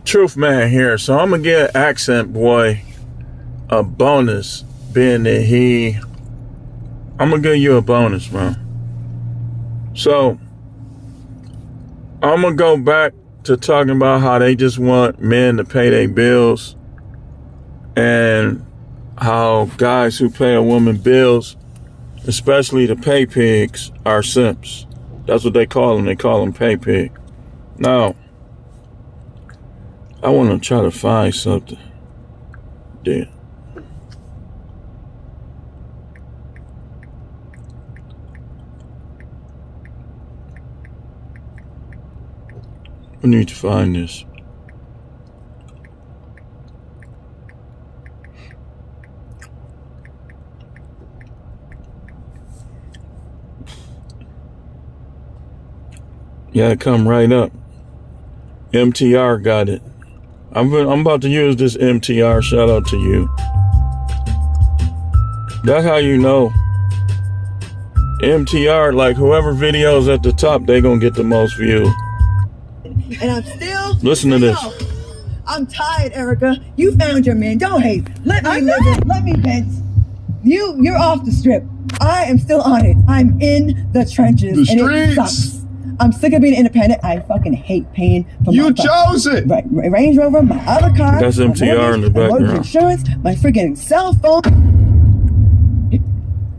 Truth Man here. So I'm gonna give Accent Boy a bonus, being that I'm gonna give you a bonus, bro. So I'm gonna go back to talking about how they just want men to pay their bills, and how guys who pay a woman bills, especially the pay pigs, are simps. That's what they call them. They call them pay pig. Now, I want to try to find something. Damn. I need to find this. Yeah, it come right up. MTR got it. I'm about to use this MTR. Shout out to you. That's how you know. MTR, like whoever video's at the top, they gonna get the most views. And I'm still listen to this. I'm tired, Erica. You found your man. Don't hate. Let me live it. Let me vent. You're off the strip. I am still on it. I'm in the trenches. And it sucks. I'm sick of being independent. I fucking hate paying for you chose it. Right, Range Rover, my other car. That's MTR in the background. My insurance, my freaking cell phone. Do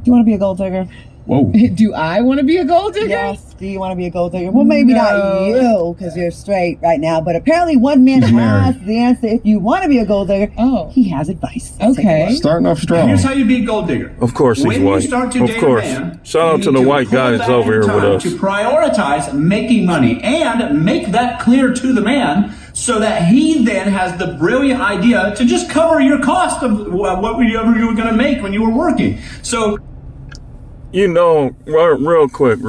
you want to be a gold digger? Whoa. Do I want to be a gold digger? Yes. Do you want to be a gold digger? Well, maybe not you, because you're straight right now. But apparently one man has the answer. If you want to be a gold digger, he has advice. Okay. Starting off strong. Here's how you be a gold digger. Of course he's white. Of course. Shout out to the white guys over here with us. To prioritize making money and make that clear to the man, so that he then has the brilliant idea to just cover your cost of whatever you were going to make when you were working. So, you know, real quick.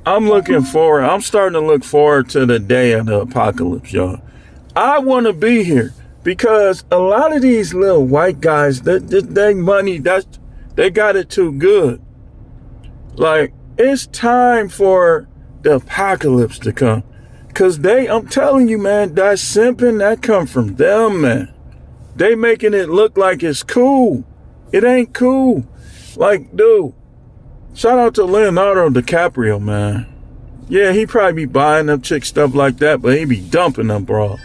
I'm starting to look forward to the day of the apocalypse, y'all. I want to be here because a lot of these little white guys, they money, they got it too good. Like, it's time for the apocalypse to come. Cause I'm telling you, man, that simping, that come from them, man. They making it look like it's cool. It ain't cool. Like, dude, shout out to Leonardo DiCaprio, man. Yeah, he probably be buying them chick stuff like that, but he be dumping them, bro.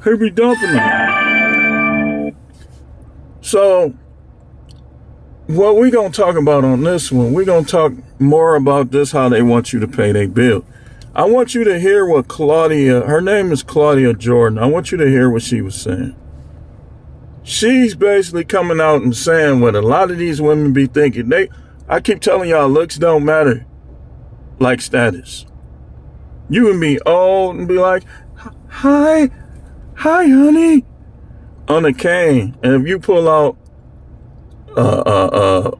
He be dumping them. So, what we gonna talk about on this one, we gonna talk more about this, how they want you to pay their bill. I want you to hear what her name is Claudia Jordan. I want you to hear what she was saying. She's basically coming out and saying what a lot of these women be thinking. I keep telling y'all, looks don't matter like status. You can be old and be like, hi, honey, on a cane. And if you pull out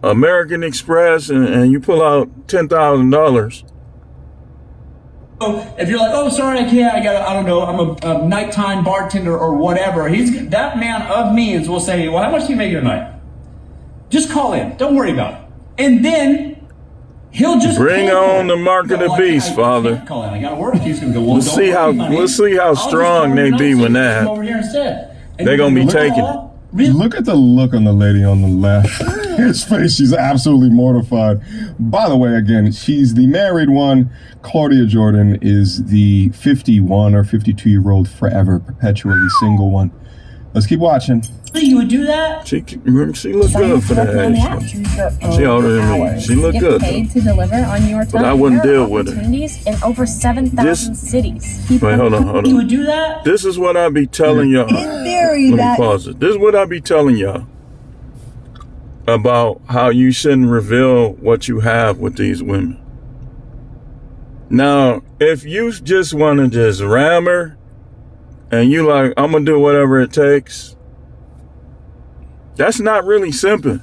American Express and you pull out $10,000. if you're like, oh, sorry, I can't, I don't know, I'm a nighttime bartender or whatever, that man of means will say, well, how much do you make a night? Just call in. Don't worry about it. And then he'll just bring on the mark of the beast, Father. Call in. I gotta work. He's gonna go. Well, let's see how strong they be when that happens. They're gonna be taking it. Look at the look on the lady on the left. His face, she's absolutely mortified. By the way, again, she's the married one. Claudia Jordan is the 51 or 52-year-old forever, perpetually single one. Let's keep watching. You would do that? She looked good for that age. She older than me. She looked good. Paid to deliver on your but I wouldn't deal with her. In over 7,000 cities. Wait, hold on. You would do that? This is what I be telling y'all. In theory, Let me pause it. This is what I be telling y'all about how you shouldn't reveal what you have with these women. Now, if you just want to just ram her and you like, I'm going to do whatever it takes, that's not really simping.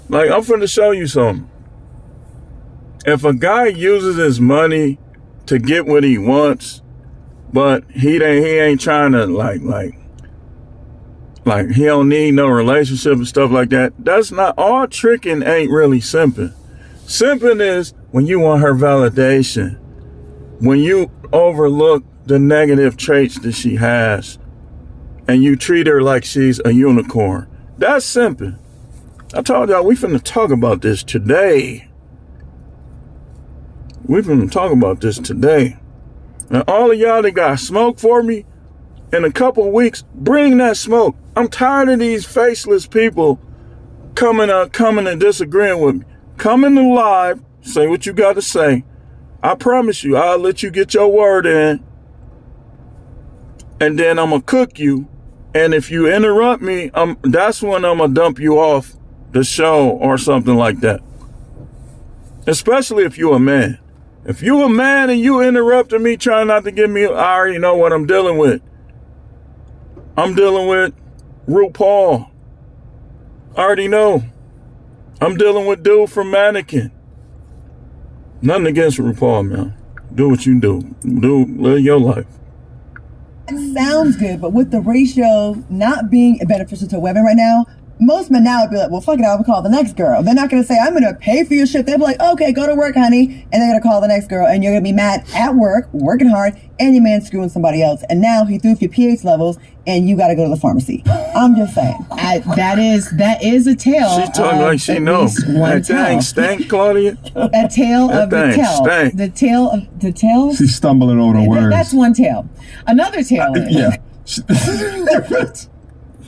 Like, I'm finna show you something. If a guy uses his money to get what he wants, but he ain't trying to like he don't need no relationship and stuff like that, that's not, all tricking ain't really simping. Simping is when you want her validation, when you overlook the negative traits that she has and you treat her like she's a unicorn. That's simple. I told y'all we finna talk about this today. We finna talk about this today. And all of y'all that got smoke for me, in a couple of weeks, bring that smoke. I'm tired of these faceless people coming and disagreeing with me. Come in the live, say what you got to say. I promise you, I'll let you get your word in. And then I'm going to cook you. And if you interrupt me, that's when I'm going to dump you off the show or something like that. Especially if you're a man. If you're a man and you interrupted me trying not to give me, I already know what I'm dealing with. I'm dealing with RuPaul. I already know. I'm dealing with dude from Mannequin. Nothing against RuPaul, man. Do what you do. Live your life. It sounds good, but with the ratio not being beneficial to women right now, most men now would be like, well, fuck it, I'll call the next girl. They're not going to say, I'm going to pay for your shit. They'll be like, okay, go to work, honey. And they're going to call the next girl. And you're going to be mad at work, working hard, and your man's screwing somebody else. And now he threw up your pH levels, and you got to go to the pharmacy. I'm just saying. That is a tale. She's talking like she knows. That thing stank, Claudia. A tale of the tail. Stank. The tail of the tail. She's stumbling over the words. That's one tale. Another tale is. Yeah.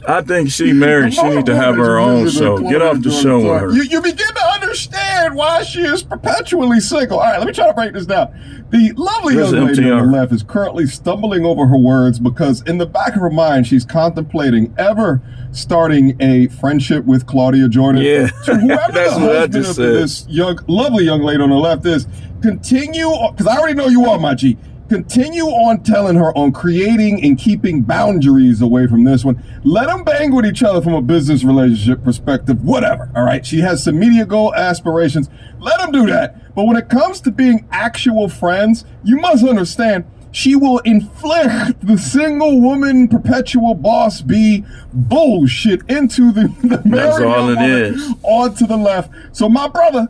I think she married. She need to have her own show. Get off the show with her. You begin to understand why she is perpetually single. All right, let me try to break this down. The lovely young lady on the left is currently stumbling over her words because in the back of her mind, she's contemplating ever starting a friendship with Claudia Jordan. Yeah, so whoever that's the what I husband just of said. this lovely young lady on the left is, continue, because I already know you are, my G. Continue on telling her on creating and keeping boundaries away from this one. Let them bang with each other from a business relationship perspective, whatever, all right? She has some media goal aspirations. Let them do that. But when it comes to being actual friends, you must understand she will inflict the single woman perpetual boss bee bullshit into the That's all it is. onto the left. So my brother,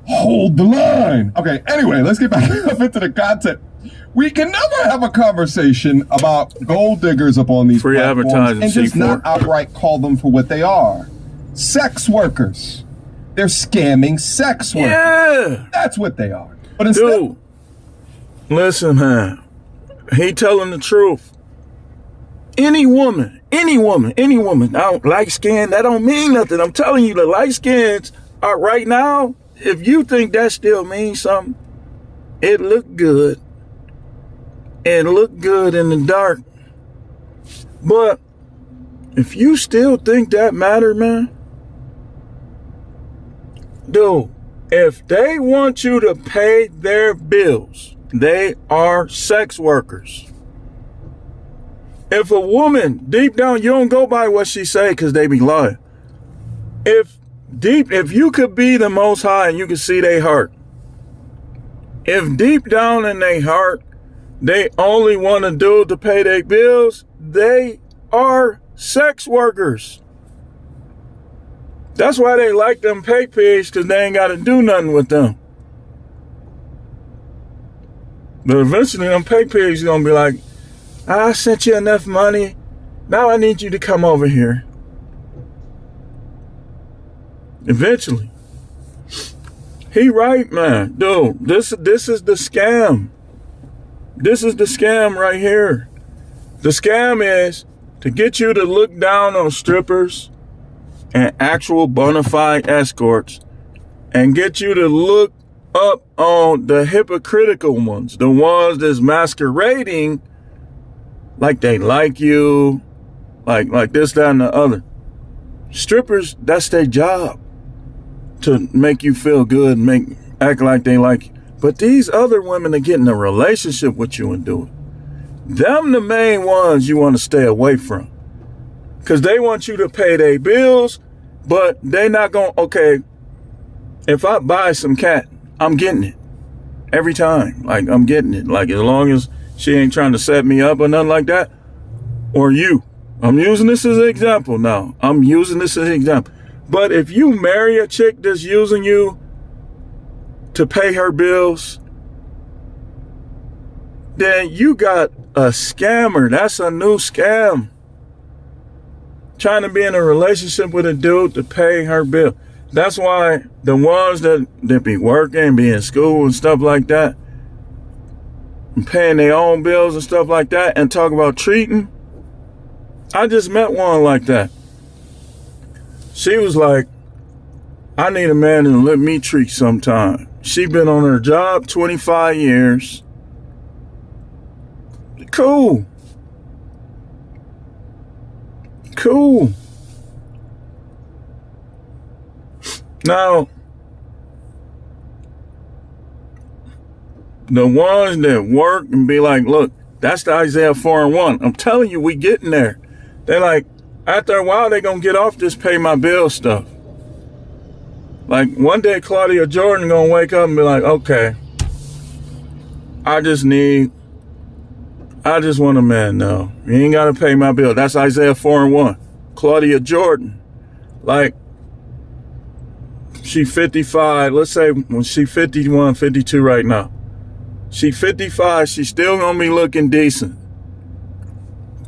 hold the line. Okay, anyway, let's get back up into the content. We can never have a conversation about gold diggers up on these free platforms advertising and just C4. not outright call them for what they are. Sex workers. They're scamming sex workers. Yeah. That's what they are. But instead, Dude, listen, man. He telling the truth. Any woman, now light skin, that don't mean nothing. I'm telling you, the light skins are right now, if you think that still means something, it look good. And look good in the dark. But if you still think that matter, man, dude, if they want you to pay their bills, they are sex workers. If a woman, deep down, you don't go by what she say because they be lying. If you could be the Most High and you could see their heart, if deep down in their heart, they only want to do to pay their bills, they are sex workers. That's why they like them pay pigs, because they ain't got to do nothing with them. But eventually them pay pigs are going to be like, I sent you enough money. Now I need you to come over here. Eventually. He right, man. Dude, this is the scam. This is the scam right here. The scam is to get you to look down on strippers and actual bona fide escorts and get you to look up on the hypocritical ones, the ones that's masquerading like they like you, like this, that, and the other. Strippers, that's their job, to make you feel good and act like they like you. But these other women are getting a relationship with you and do it. Them the main ones you want to stay away from. Because they want you to pay their bills, but they not going, okay, if I buy some cat, I'm getting it. Every time. Like, I'm getting it. Like, as long as she ain't trying to set me up or nothing like that. Or you. I'm using this as an example now. But if you marry a chick that's using you to pay her bills, then you got a scammer. That's a new scam. Trying to be in a relationship with a dude to pay her bill. That's why the ones that be working, be in school and stuff like that, and paying their own bills and stuff like that, and talk about treating. I just met one like that. She was like, I need a man to let me treat sometime. She been on her job 25 years. Cool. Now, the ones that work and be like, look, that's the Isaiah 4:1. I'm telling you, we getting there. They're like, after a while, they're going to get off this pay my bill stuff. Like, one day, Claudia Jordan going to wake up and be like, okay, I just want a man now. You ain't got to pay my bill. That's Isaiah 4:1. Claudia Jordan. Like, she 55. Let's say when she 51, 52 right now. She 55. She's still going to be looking decent.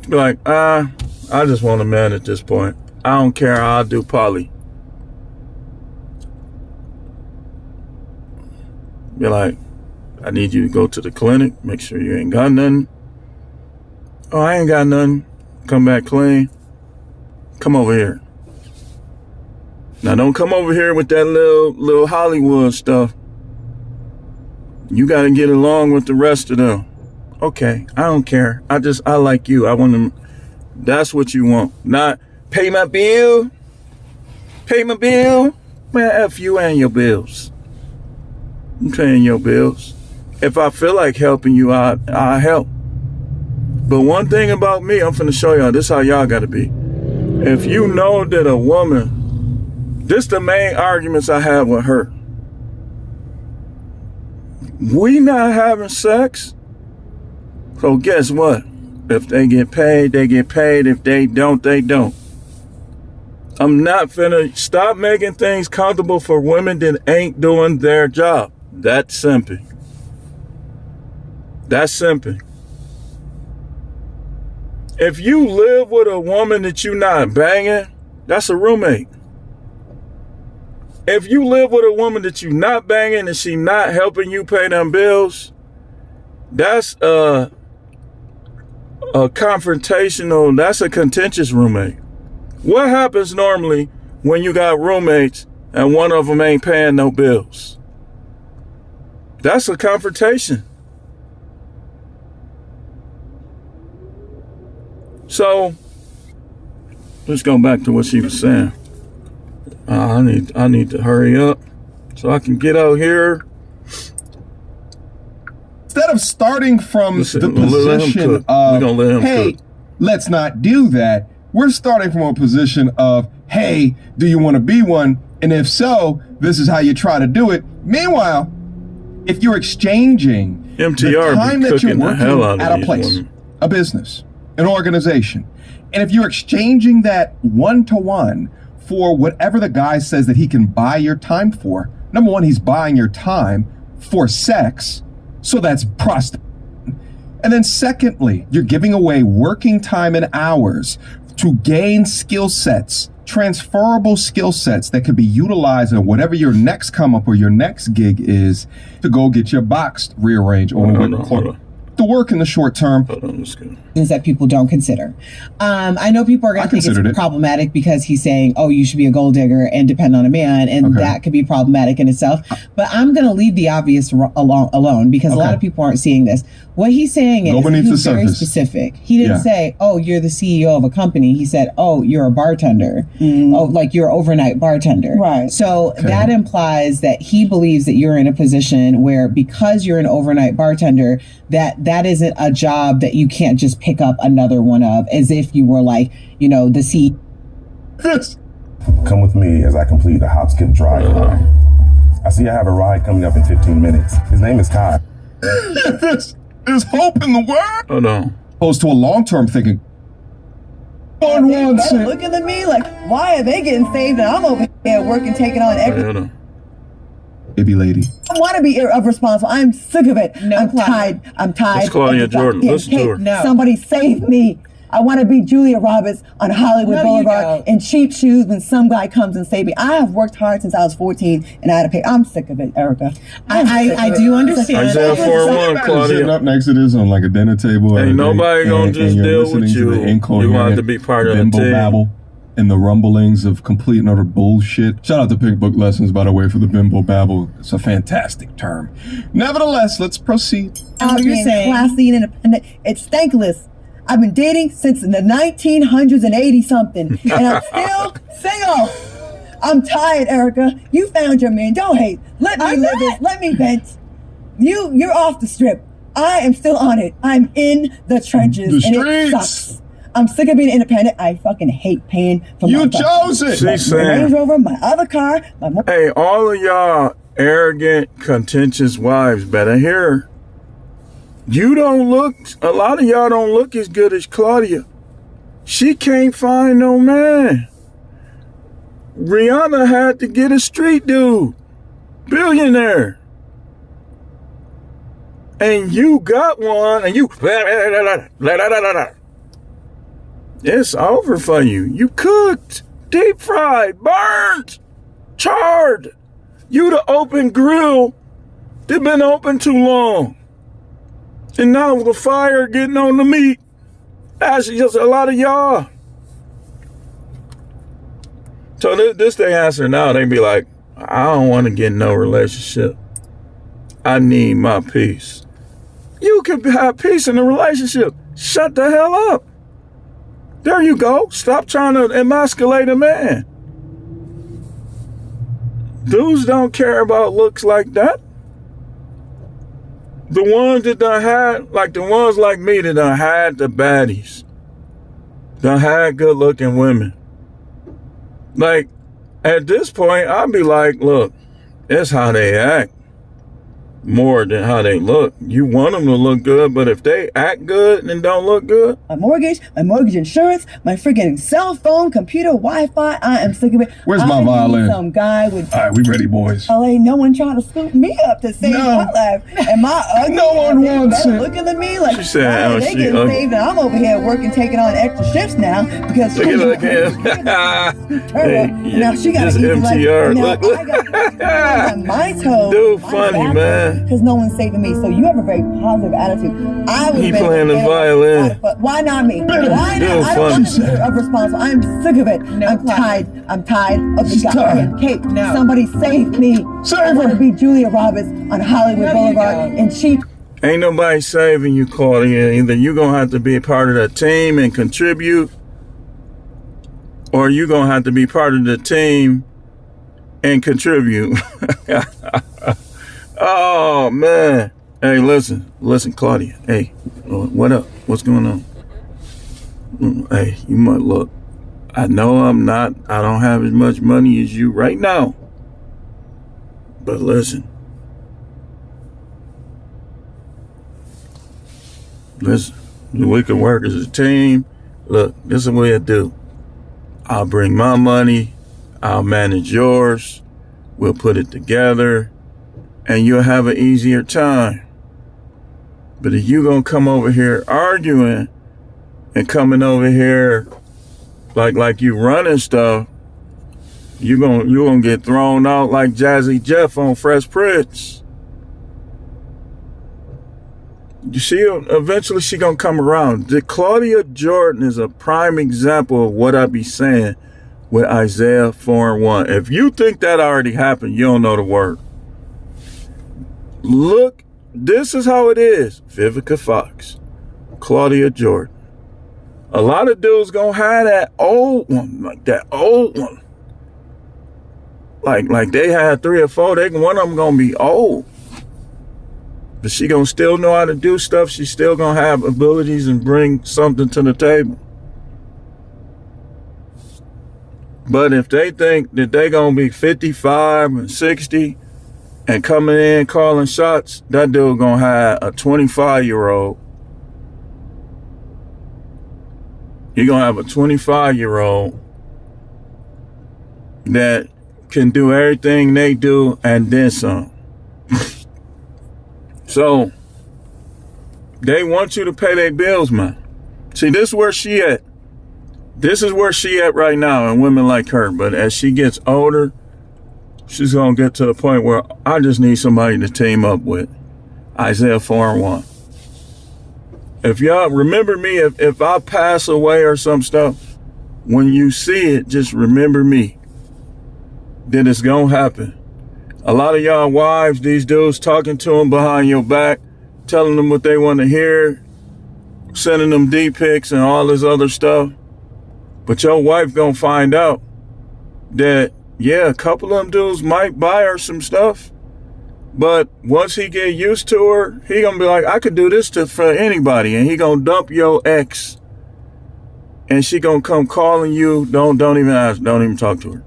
Be like, I just want a man at this point. I don't care how I do poly. Be like, I need you to go to the clinic. Make sure you ain't got nothing. Oh, I ain't got nothing. Come back clean. Come over here. Now, don't come over here with that little Hollywood stuff. You got to get along with the rest of them. Okay, I don't care. I like you. I want to. That's what you want. Not pay my bill. Pay my bill. Man, F you and your bills. I'm paying your bills. If I feel like helping you, I'll help. But one thing about me, I'm finna show y'all, this is how y'all gotta be. If you know that a woman, this the main arguments I have with her. We not having sex, so guess what? If they get paid, they get paid. If they don't, they don't. I'm not finna stop making things comfortable for women that ain't doing their job. That's simple. That's simple. If you live with a woman that you not banging, that's a roommate. If you live with a woman that you not banging and she not helping you pay them bills, that's a confrontational, that's a contentious roommate. What happens normally when you got roommates and one of them ain't paying no bills? That's a confrontation. So, let's go back to what she was saying. I need to hurry up so I can get out here. Instead of starting from the position of, hey, let's not do that, we're starting from a position of, hey, do you want to be one? And if so, this is how you try to do it. Meanwhile, if you're exchanging MTR the time that you're working at a place, women. A business, an organization, and if you're exchanging that one-to-one for whatever the guy says that he can buy your time for, number one, he's buying your time for sex, so that's prostitution. And then secondly, you're giving away working time and hours to gain skill sets, transferable skill sets that could be utilized in whatever your next come up or your next gig is to go get your box rearranged or to work in the short term. Things that people don't consider. I know people are going to think it's problematic because he's saying, oh, you should be a gold digger and depend on a man. And that could be problematic in itself. But I'm going to leave the obvious alone because a lot of people aren't seeing this. What he's saying is he's very specific. He didn't say, oh, you're the CEO of a company. He said, oh, you're a bartender. Oh, like you're an overnight bartender. Right. So that implies that he believes that you're in a position where because you're an overnight bartender, that isn't a job that you can't just pick up another one of as if you were like, you know, the CEO. Come with me as I complete a hop, skip, drive. I see I have a ride coming up in 15 minutes. His name is Kai. There's hope in the world. Hold on. Opposed to a long-term thinking. Looking at me like, why are they getting saved and I'm over here at work and taking on everything? baby lady. I want to be irresponsible. I'm sick of it. No, I'm Claudia. tired. I'm tired. That's Claudia of the Jordan. goddamn Listen to cake. her. No. Somebody save me. I want to be Julia Roberts on Hollywood No, you Boulevard don't. in cheap shoes when some guy comes and saves me. I have worked hard since I was 14 and I had to pay. I'm sick of it, Erica. I do understand. Isaiah 4:1, Sitting Claudia. up next to this on like a dinner table. Ain't nobody gonna just you're deal listening with to you. the You incoherent want to be part of the bimbo team. babble and the rumblings of complete and utter bullshit. Shout out to Pink Book Lessons, by the way, for the bimbo babble. It's a fantastic term. Nevertheless, let's proceed. And what you're being saying. classy and independent. It's thankless. I've been dating since the 1900s and 80 something, and I'm still single. I'm tired, Erica. You found your man. Don't hate. Let me live it. Let me vent. You're off the strip. I am still on it. I'm in the trenches, The and it streets. sucks. I'm sick of being independent. I fucking hate paying for my You fucking- chose it. She's my saying, Range Rover, my other car, my hey, all of y'all arrogant, contentious wives better hear her. You don't look, a lot of y'all don't look as good as Claudia. She can't find no man. Rihanna had to get a street dude. Billionaire. And you got one and you... It's over for you. You cooked, deep fried, burnt, charred. You the open grill that been open too long. And now the fire getting on the meat. That's just a lot of y'all. So this they answer now, they be like, I don't want to get no relationship. I need my peace. You can have peace in a relationship. Shut the hell up. There you go. Stop trying to emasculate a man. Dudes don't care about looks like that. The ones that done had, like the ones like me that done had the baddies, done had good looking women. Like, at this point, I'd be like, look, it's how they act more than how they look. You want them to look good, but if they act good and don't look good, my mortgage insurance, my freaking cell phone, computer, Wi-Fi. I am sick of it. Where's my I need violin? Some guy with All right, we ready, boys. LA. No one trying to scoop me up to save No. my life. And my ugly No one ass wants better it. looking at me like She said, oh, they she getting ugly. saved, and I'm over here working, taking on extra shifts now because look she's at hey, now she got this to eat MTR. now Look, look. I got my toe. Dude, funny, man. Because no one's saving me. So you have a very positive attitude. I was He ready to playing the get violin. but why not me? Why not? Dude, I don't funny. want to be irresponsible. I'm sick of it. No, I'm Claudia. tired. I'm tired of the She's goddamn tired. cake. No. Somebody save me. Save I want her. to be Julia Roberts on Hollywood No, you Boulevard don't. in cheap. Ain't nobody saving you, Claudia. Either you gonna have to be a part of the team and contribute, or you gonna have to be part of the team and contribute. Oh man. Hey, listen, Claudia. Hey, what up? What's going on? Hey, you might look. I know I don't have as much money as you right now. But listen. We can work as a team. Look, this is what I do. I'll bring my money. I'll manage yours. We'll put it together. And you'll have an easier time. But if you gonna come over here arguing and coming over here like you running stuff, you gonna get thrown out like Jazzy Jeff on Fresh Prince. You see, eventually she gonna come around. Claudia Jordan is a prime example of what I be saying with Isaiah 4:1. If you think that already happened, you don't know the word. Look, this is how it is. Vivica Fox, Claudia Jordan. A lot of dudes gonna have that old one, like that old one. Like they had 3 or 4, one of them gonna be old. But she gonna still know how to do stuff. She still gonna have abilities and bring something to the table. But if they think that they gonna be 55 and 60 and coming in calling shots, that dude gonna have a 25-year-old. You're gonna have a 25-year-old that can do everything they do and then some. So they want you to pay their bills, man. See, this is where she at. This is where she at right now, and women like her. But as she gets older, she's going to get to the point where I just need somebody to team up with. Isaiah 4:1. If y'all remember me, if I pass away or some stuff, when you see it, just remember me. Then it's going to happen. A lot of y'all wives, these dudes talking to them behind your back, telling them what they want to hear, sending them D-pics and all this other stuff. But your wife gonna find out that, yeah, a couple of them dudes might buy her some stuff, but once he get used to her, he gonna be like, I could do this for anybody, and he gonna dump your ex, and she gonna come calling you. Don't even ask, don't even talk to her.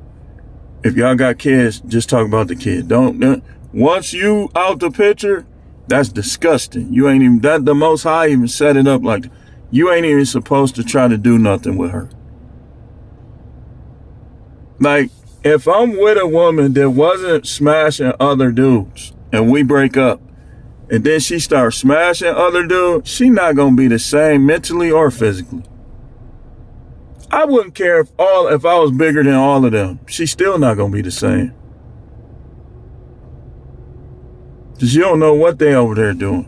If y'all got kids, just talk about the kid. Don't once you out the picture, that's disgusting. You ain't even, that the Most High even set it up like, you ain't even supposed to try to do nothing with her. Like, if I'm with a woman that wasn't smashing other dudes and we break up and then she starts smashing other dudes, she not going to be the same mentally or physically. I wouldn't care if I was bigger than all of them. She's still not going to be the same. Because you don't know what they over there doing.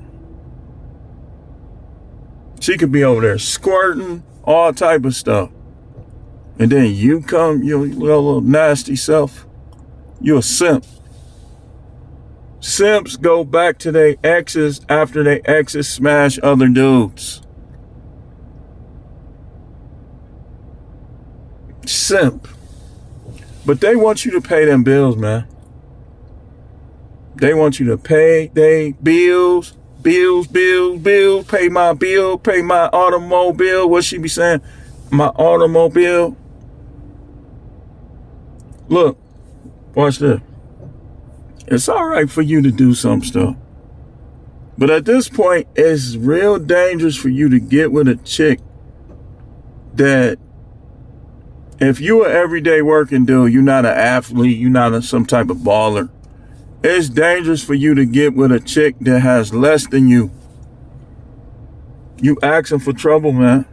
She could be over there squirting, all type of stuff. And then you come, your little nasty self, you're a simp. Simps go back to their exes after their exes smash other dudes. Simp. But they want you to pay them bills, man. They want you to pay their bills, pay my bill, pay my automobile. What she be saying? My automobile. Look, watch this. It's all right for you to do some stuff. But at this point, it's real dangerous for you to get with a chick that, if you an everyday working dude, you're not an athlete, you're not some type of baller. It's dangerous for you to get with a chick that has less than you. You asking for trouble, man.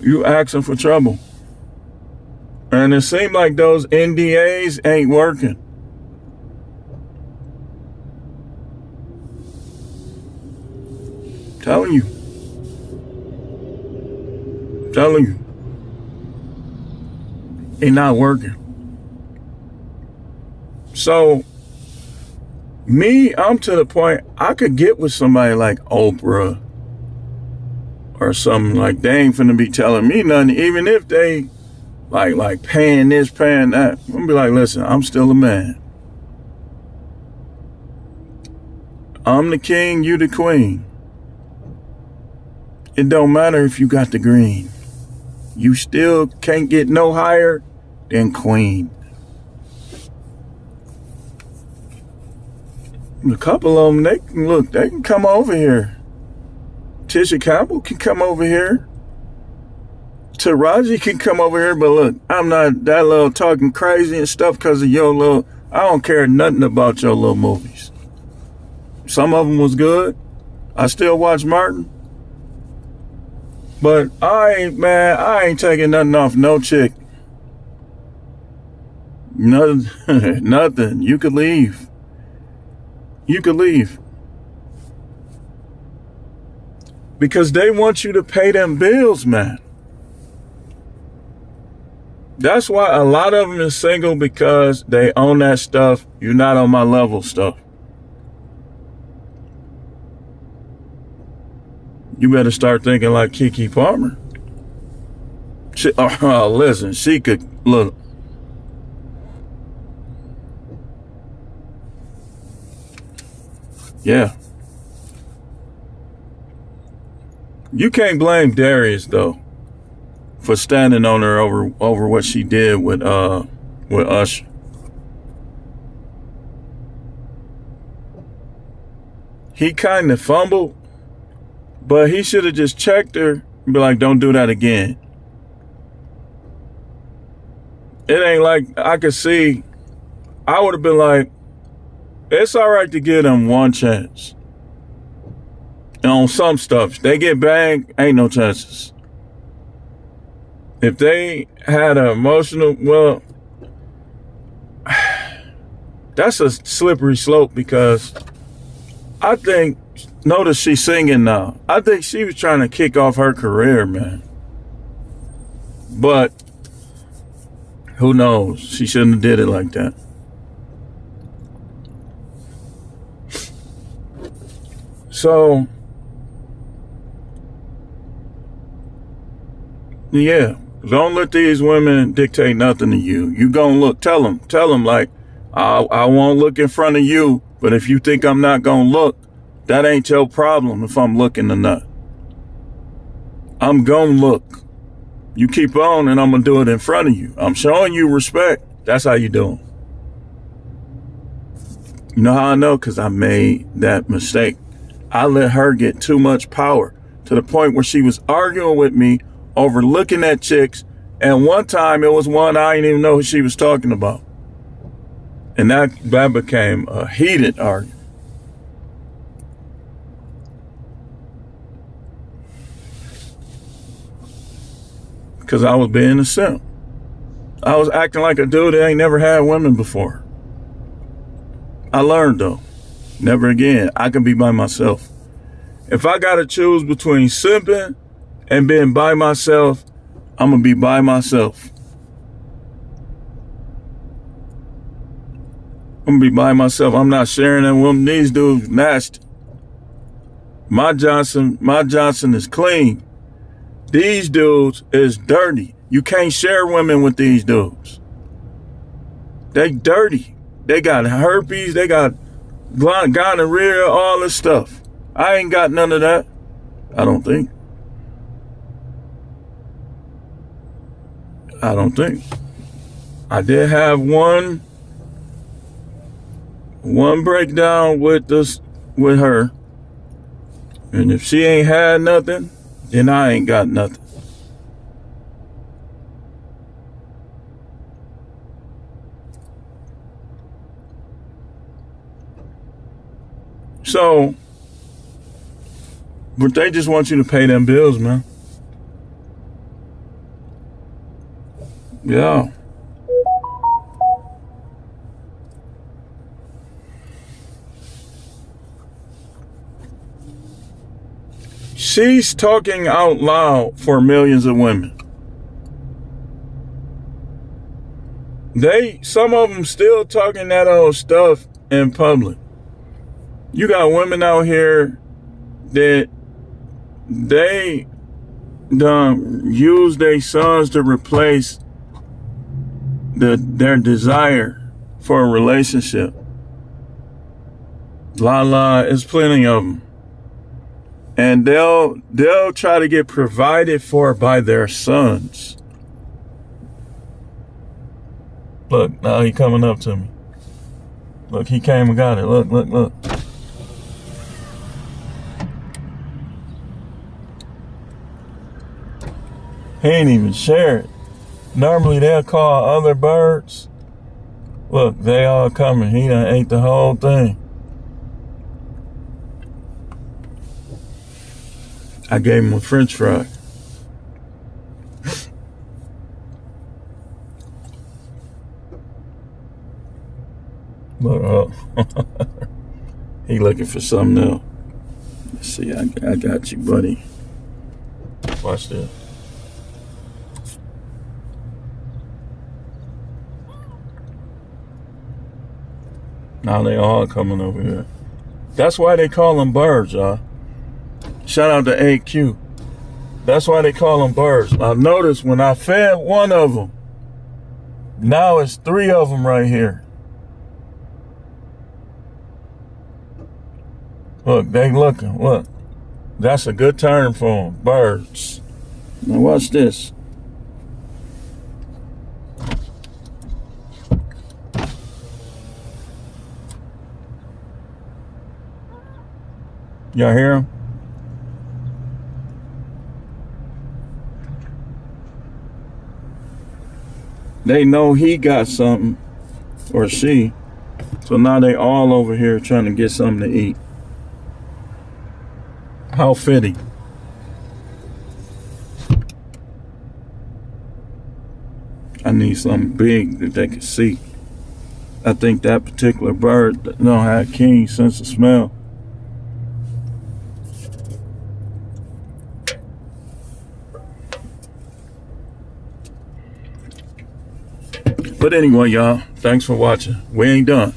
You asking for trouble. And it seems like those NDAs ain't working. Telling you. Ain't not working. So, me, I'm to the point I could get with somebody like Oprah or something. Like, they ain't finna be telling me nothing, even if they like paying this, paying that. I'm gonna be like, listen, I'm still a man. I'm the king, you the queen. It don't matter if you got the green. You still can't get no higher than queen. A couple of them, they can come over here. Tisha Campbell can come over here. Taraji can come over here, but look, I'm not that little talking crazy and stuff because of your little, I don't care nothing about your little movies. Some of them was good. I still watch Martin. But I ain't taking nothing off no chick. Nothing. You could leave. Because they want you to pay them bills, man. That's why a lot of them is single, because they own that stuff. You're not on my level stuff. You better start thinking like Keke Palmer. Listen, she could, look. Yeah. You can't blame Darius, though, for standing on her over what she did with Usher. He kind of fumbled, but he should have just checked her and be like, don't do that again. it ain't like I could see. I would have been like, it's all right to give them one chance. And on some stuff, they get banged, ain't no chances. If they had an emotional, well, that's a slippery slope because I think, notice she's singing now. I think she was trying to kick off her career, man. But who knows? She shouldn't have did it like that. So, yeah, don't let these women dictate nothing to you. You gonna look, tell them like, I won't look in front of you, but if you think I'm not gonna look, that ain't your problem if I'm looking or not. I'm gonna look. You keep on and I'm gonna do it in front of you. I'm showing you respect. That's how you do it. You know how I know? Because I made that mistake. I let her get too much power to the point where she was arguing with me over looking at chicks. And one time it was one I didn't even know who she was talking about. And that became a heated argument. Because I was being a simp. I was acting like a dude that ain't never had women before. I learned though, never again. I can be by myself. If I gotta choose between simping and being by myself, I'm gonna be by myself. I'm gonna be by myself. I'm not sharing that woman. These dudes nasty. My Johnson is clean. These dudes is dirty. You can't share women with these dudes. They dirty. They got herpes. They got gonorrhea, all this stuff. I ain't got none of that. I don't think. I did have one breakdown with her. And if she ain't had nothing, then I ain't got nothing. So, but they just want you to pay them bills, man. Yeah. She's talking out loud for millions of women. Some of them still talking that old stuff in public. You got women out here that they done use their sons to replace their desire for a relationship. It's plenty of them. And they'll try to get provided for by their sons. Look, now he coming up to me. Look, he came and got it. Look. He ain't even share it. Normally they'll call other birds. Look, they all coming. He done ate the whole thing. I gave him a French fry. But he looking for something else. Let's see, I got you, buddy. Watch this. Now they all coming over here. That's why they call them birds, y'all. Shout out to AQ. That's why they call them birds. I noticed when I fed one of them, now it's 3 of them right here. Look, they looking. Look, that's a good term for them. Birds. Now watch this. Y'all hear him? they know he got something, or she. So now they all over here trying to get something to eat. How fitting. I need something big that they can see. I think that particular bird don't have a keen sense of smell. But anyway, y'all, thanks for watching. We ain't done.